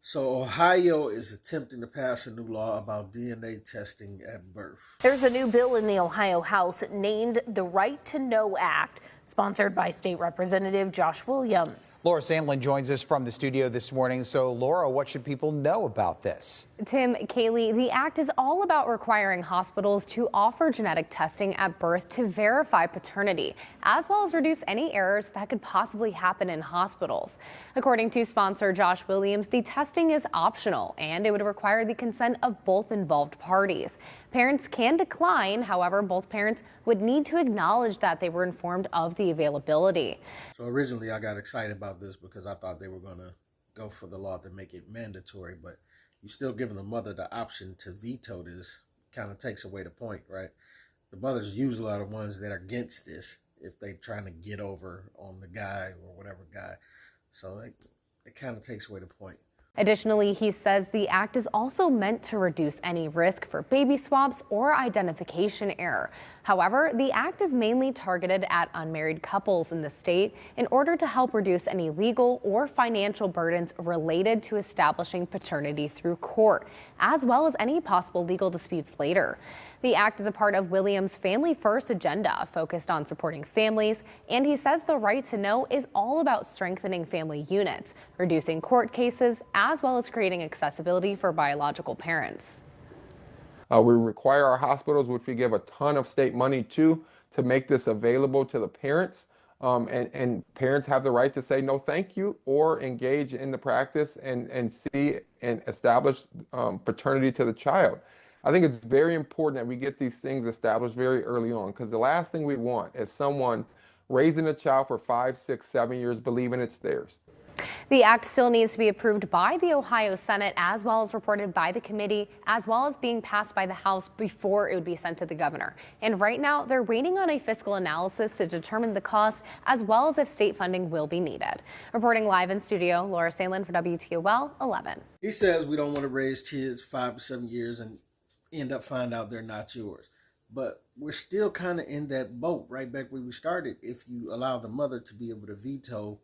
So Ohio is attempting to pass a new law about DNA testing at birth. There's a new bill in the Ohio House named the Right to Know Act, sponsored by State Representative Josh Williams. Laura Sandlin joins us from the studio this morning. So, Laura, what should people know about this? Tim, Kaylee, the act is all about requiring hospitals to offer genetic testing at birth to verify paternity, as well as reduce any errors that could possibly happen in hospitals. According to sponsor Josh Williams, the testing is optional and it would require the consent of both involved parties. Parents can decline. However, both parents would need to acknowledge that they were informed of the availability. So originally I got excited about this because I thought they were going to go for the law to make it mandatory, but you still giving the mother the option to veto this. Kind of takes away the point, right? The mothers usually are the ones that are against this if they're trying to get over on the guy or whatever guy. So it kind of takes away the point. Additionally, he says the act is also meant to reduce any risk for baby swaps or identification error. However, the act is mainly targeted at unmarried couples in the state in order to help reduce any legal or financial burdens related to establishing paternity through court, as well as any possible legal disputes later. The act is a part of Williams' Family First agenda, focused on supporting families, and he says the right to know is all about strengthening family units, reducing court cases, as well as creating accessibility for biological parents. We require our hospitals, which we give a ton of state money to make this available to the parents. And parents have the right to say no thank you or engage in the practice and see and establish paternity to the child. I think it's very important that we get these things established very early on, because the last thing we want is someone raising a child for 5, 6, 7 years believing it's theirs. The act still needs to be approved by the Ohio Senate, as well as reported by the committee, as well as being passed by the House before it would be sent to the governor. And right now, they're waiting on a fiscal analysis to determine the cost, as well as if state funding will be needed. Reporting live in studio, Laura Sandlin for WTOL 11. He says we don't want to raise kids 5 to 7 years and end up finding out they're not yours. But we're still kind of in that boat right back where we started if you allow the mother to be able to veto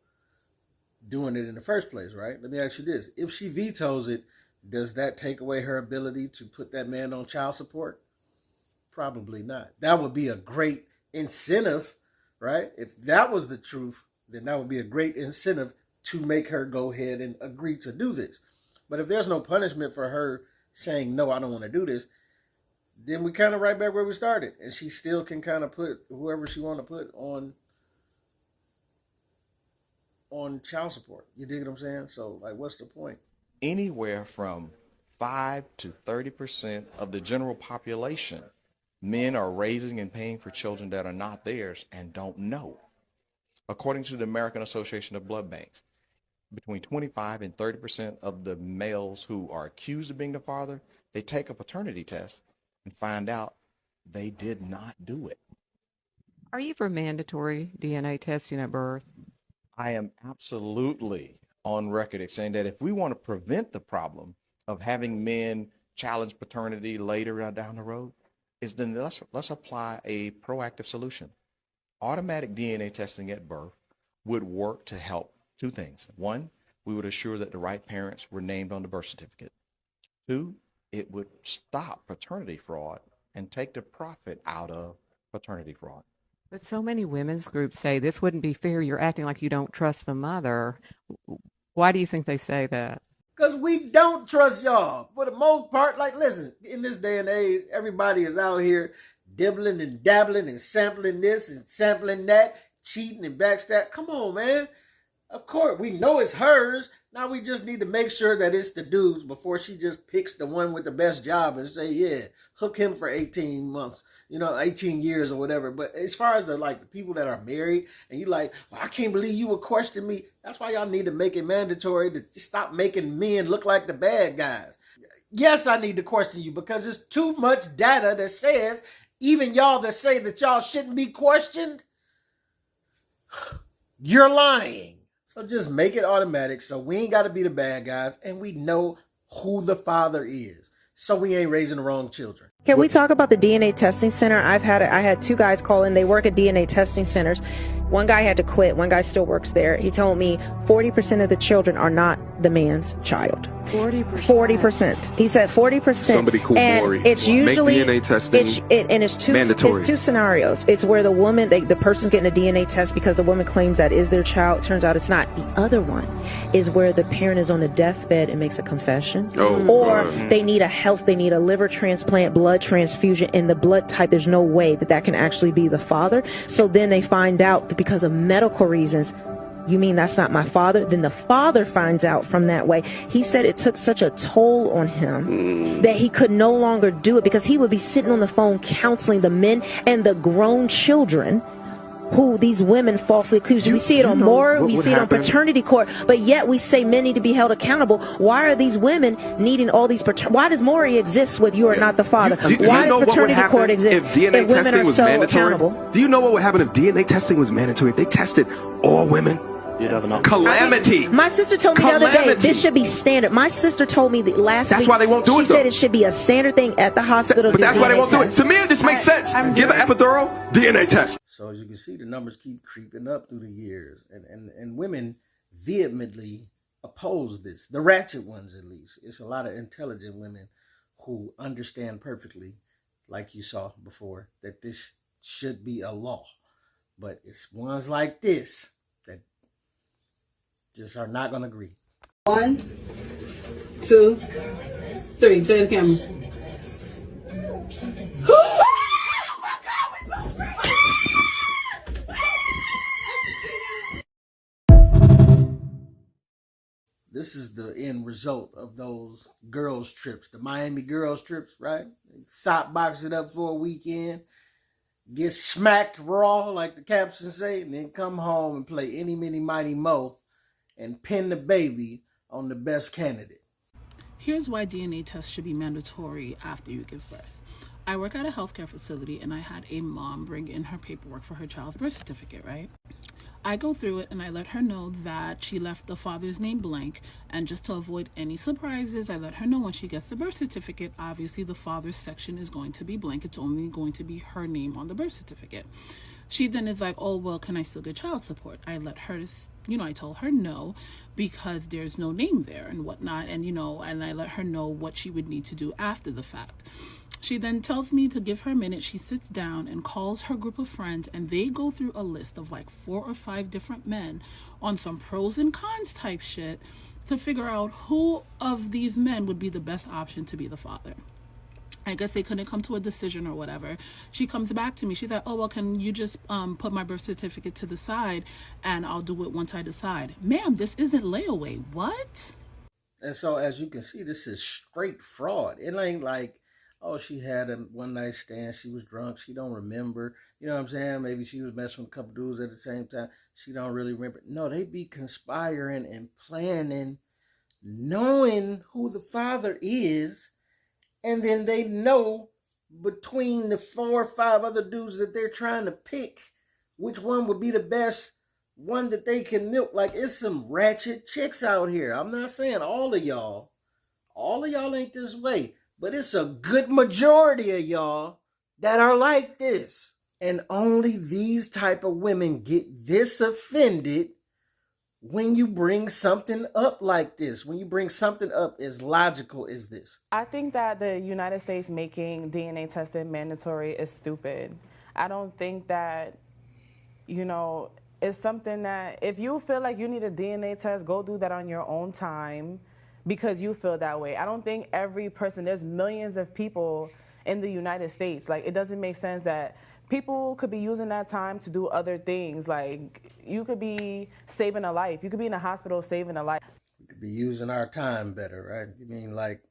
doing it in the first place, right? Let me ask you this. If she vetoes it, does that take away her ability to put that man on child support? Probably not. That would be a great incentive, right? If that was the truth, then that would be a great incentive to make her go ahead and agree to do this. But if there's no punishment for her saying, no, I don't want to do this, then we kind of right back where we started. And she still can kind of put whoever she want to put on child support. You dig what I'm saying? So, like, what's the point? Anywhere from 5 to 30% of the general population, men are raising and paying for children that are not theirs and don't know. According to the American Association of Blood Banks, between 25 and 30% of the males who are accused of being the father, they take a paternity test and find out they did not do it. Are you for mandatory DNA testing at birth? I am absolutely on record as saying that if we want to prevent the problem of having men challenge paternity later down the road, then let's apply a proactive solution. Automatic DNA testing at birth would work to help two things. One, we would assure that the right parents were named on the birth certificate. Two, it would stop paternity fraud and take the profit out of paternity fraud. But so many women's groups say this wouldn't be fair. You're acting like you don't trust the mother. Why do you think they say that? Because we don't trust y'all. For the most part, like, listen, in this day and age, everybody is out here dibbling and dabbling and sampling this and sampling that, cheating and backstab. Come on, man. Of course, we know it's hers. Now we just need to make sure that it's the dude's before she just picks the one with the best job and say, yeah, hook him for 18 months, 18 years or whatever. But as far as the people that are married and you like, well, I can't believe you would question me. That's why y'all need to make it mandatory to stop making men look like the bad guys. Yes, I need to question you because there's too much data that says even y'all that say that y'all shouldn't be questioned, you're lying. So just make it automatic so we ain't got to be the bad guys and we know who the father is. So we ain't raising the wrong children. Can we talk about the DNA testing center? I had two guys call in. They work at DNA testing centers. One guy had to quit. One guy still works there. He told me 40% of the children are not the man's child. 40%. He said 40%. Somebody call Maury. It's usually make DNA testing it's mandatory. It's two scenarios. It's where the woman, the person's getting a DNA test because the woman claims that is their child. Turns out it's not. The other one is where the parent is on a deathbed and makes a confession, or they need a liver transplant, blood transfusion, and the blood type. There's no way that can actually be the father. So then they find out that because of medical reasons. You mean that's not my father? Then the father finds out from that way. He said it took such a toll on him that he could no longer do it because he would be sitting on the phone counseling the men and the grown children who these women falsely accuse. We see it on Maury, we see it on paternity court, but yet we say men need to be held accountable. Why are these women needing all these why does Maury exist with you are not the father? Why does paternity court exist if DNA women testing are was so mandatory? accountable? Do you know what would happen if DNA testing was mandatory? If they tested all women? Calamity. My sister told me the other day this should be standard. My sister told me last week. That's why they won't do it. She said it should be a standard thing at the hospital. But that's why they won't do it. To me, it just makes sense. Give an epidural, DNA test. So as you can see, the numbers keep creeping up through the years, and women vehemently oppose this. The ratchet ones, at least. It's a lot of intelligent women who understand perfectly, like you saw before, that this should be a law. But it's ones like this that just are not going to agree. 1, 2, 3. Say the camera. This is the end result of those girls' trips, the Miami girls' trips, right? They sock box it up for a weekend, get smacked raw, like the captions say, and then come home and play Any, Mini, Mighty Mo and pin the baby on the best candidate. Here's why DNA tests should be mandatory after you give birth. I work at a healthcare facility and I had a mom bring in her paperwork for her child's birth certificate, right? I go through it and I let her know that she left the father's name blank, and just to avoid any surprises, I let her know when she gets the birth certificate, obviously the father's section is going to be blank. It's only going to be her name on the birth certificate. She then is like, oh, well, can I still get child support? I let her, I told her no, because there's no name there and whatnot. And, and I let her know what she would need to do after the fact. She then tells me to give her a minute. She sits down and calls her group of friends, and they go through a list of like 4 or 5 different men on some pros and cons type shit to figure out who of these men would be the best option to be the father. I guess they couldn't come to a decision or whatever. She comes back to me. She's like, oh, well, can you just put my birth certificate to the side and I'll do it once I decide. Ma'am, this isn't layaway. What? And so as you can see, this is straight fraud. It ain't like, oh, she had a one night stand. She was drunk. She don't remember. You know what I'm saying? Maybe she was messing with a couple dudes at the same time. She don't really remember. No, they be conspiring and planning, knowing who the father is. And then they know between the 4 or 5 other dudes that they're trying to pick, which one would be the best one that they can milk. Like, it's some ratchet chicks out here. I'm not saying all of y'all ain't this way, but it's a good majority of y'all that are like this. And only these type of women get this offended when you bring something up like this, when you bring something up as logical as this. I think that the United States making DNA testing mandatory is stupid. I don't think that, it's something that if you feel like you need a DNA test, go do that on your own time because you feel that way. I don't think every person, there's millions of people in the United States. Like, it doesn't make sense that people could be using that time to do other things. Like, you could be saving a life. You could be in a hospital saving a life. We could be using our time better, right? You mean like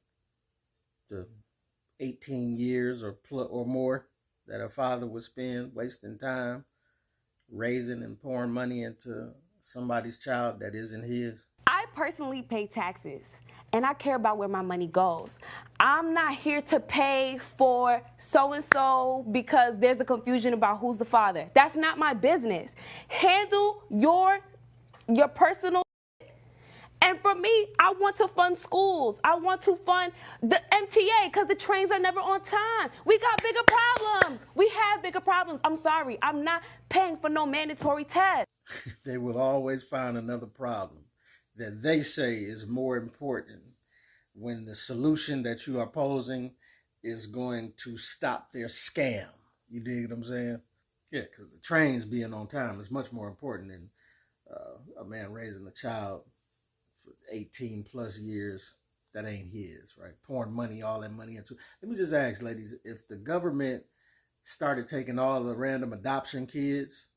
the 18 years or more that a father would spend wasting time raising and pouring money into somebody's child that isn't his? I personally pay taxes, and I care about where my money goes. I'm not here to pay for so-and-so because there's a confusion about who's the father. That's not my business. Handle your personal And for me, I want to fund schools. I want to fund the MTA because the trains are never on time. We got bigger problems. We have bigger problems. I'm sorry. I'm not paying for no mandatory test. They will always find another problem that they say is more important when the solution that you are posing is going to stop their scam. You dig what I'm saying? Yeah, because the trains being on time is much more important than a man raising a child for 18 plus years that ain't his, right? Pouring money, all that money into. Let me just ask, ladies, if the government started taking all the random adoption kids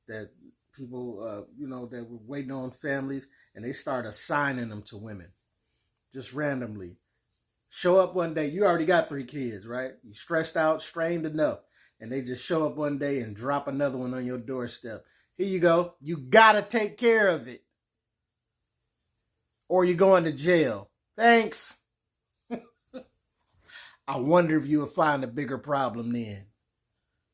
that people, that were waiting on families, and they start assigning them to women, just randomly. Show up one day, you already got 3 kids, right? You stressed out, strained enough, and they just show up one day and drop another one on your doorstep. Here you go. You gotta take care of it, or you're going to jail. Thanks. I wonder if you would find a bigger problem then.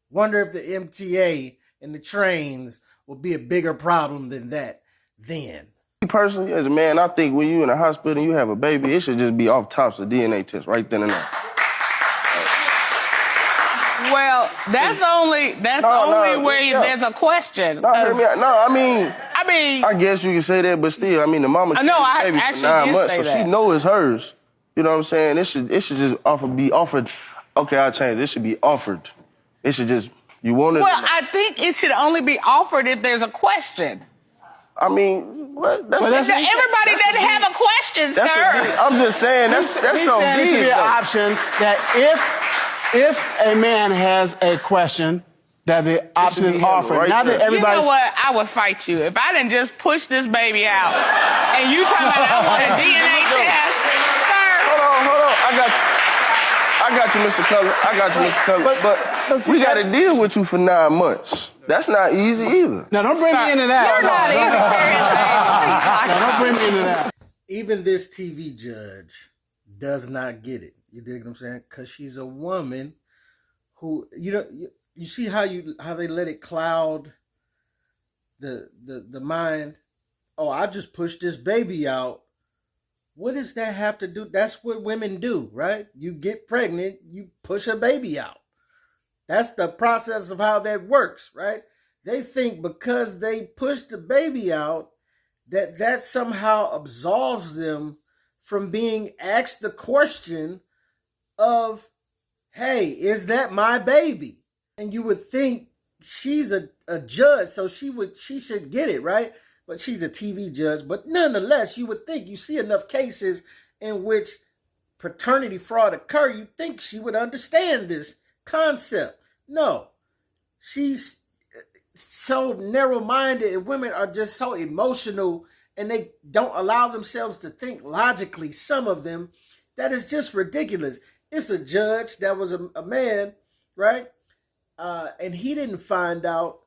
Wonder if the MTA and the trains will be a bigger problem than that then. Personally, as a man, I think when you in a hospital and you have a baby, it should just be off tops of DNA test right then and there. Well, that's only where there's a question. I guess you can say that, but still, the mama carried the baby for 9 months, so she know it's hers. You know what I'm saying? It should just be offered. Okay, I'll change it. It should be offered. It should just, you want it. Well, I think it should only be offered if there's a question. Everybody doesn't have a question, sir. I'm just saying, that's so big. It should be an option that if a man has a question, that the option is offered. Right Not that everybody. You know what? I would fight you. If I didn't just push this baby out and you talking about I want a DNA test, sir. Hold on. I got you, Mr. Cullen. But we got to deal with you for 9 months. That's not easy either. No, don't bring me into that. Don't bring me into that. Even this TV judge does not get it. You dig what I'm saying? Because she's a woman who, you see how they let it cloud the mind. Oh, I just pushed this baby out. What does that have to do? That's what women do, right? You get pregnant, you push a baby out. That's the process of how that works, right? They think because they pushed the baby out, that somehow absolves them from being asked the question of, hey, is that my baby? And you would think she's a judge, so she should get it, right? But she's a TV judge. But nonetheless, you would think, you see enough cases in which paternity fraud occur, you think she would understand this concept. No, she's so narrow-minded, and women are just so emotional, and they don't allow themselves to think logically, some of them, that is just ridiculous. It's a judge that was a man, right? And he didn't find out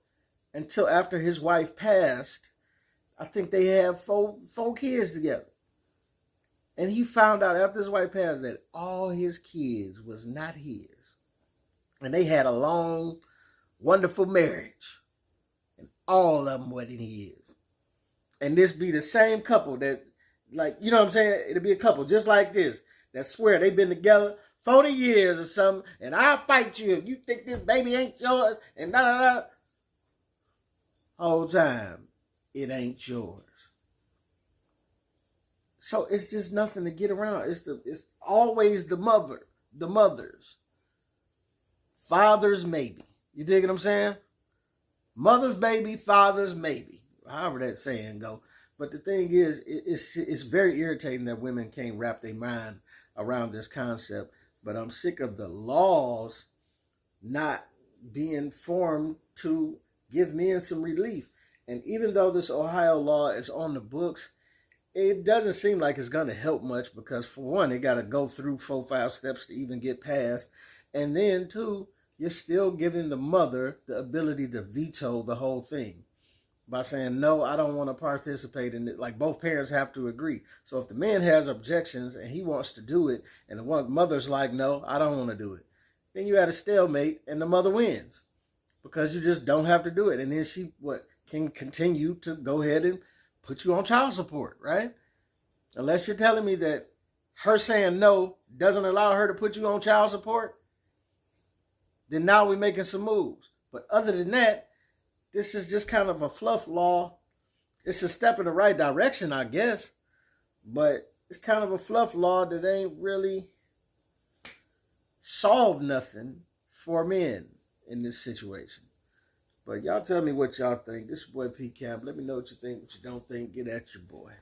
until after his wife passed. I think they have four kids together. And he found out after his wife passed that all his kids was not his. And they had a long, wonderful marriage. And all of them wasn't his. And this be the same couple that, like, you know what I'm saying? It'll be a couple just like this that swear they've been together 40 years or something, and I'll fight you if you think this baby ain't yours, and da-da-da. Whole time, it ain't yours. So it's just nothing to get around. It's always the mothers. Fathers maybe. You dig what I'm saying? Mother's baby, father's maybe. However that saying go. But the thing is, it's very irritating that women can't wrap their mind around this concept. But I'm sick of the laws not being formed to give men some relief. And even though this Ohio law is on the books, it doesn't seem like it's going to help much because, for one, it got to go through 4-5 steps to even get passed. And then, two, you're still giving the mother the ability to veto the whole thing by saying, no, I don't want to participate in it. Like, both parents have to agree. So if the man has objections and he wants to do it and the mother's like, no, I don't want to do it, then you had a stalemate and the mother wins because you just don't have to do it. And then she can continue to go ahead and put you on child support, right? Unless you're telling me that her saying no doesn't allow her to put you on child support, then now we're making some moves. But other than that, this is just kind of a fluff law. It's a step in the right direction, I guess. But it's kind of a fluff law that ain't really solved nothing for men in this situation. But y'all tell me what y'all think. This is your boy P. Camp. Let me know what you think, what you don't think. Get at your boy.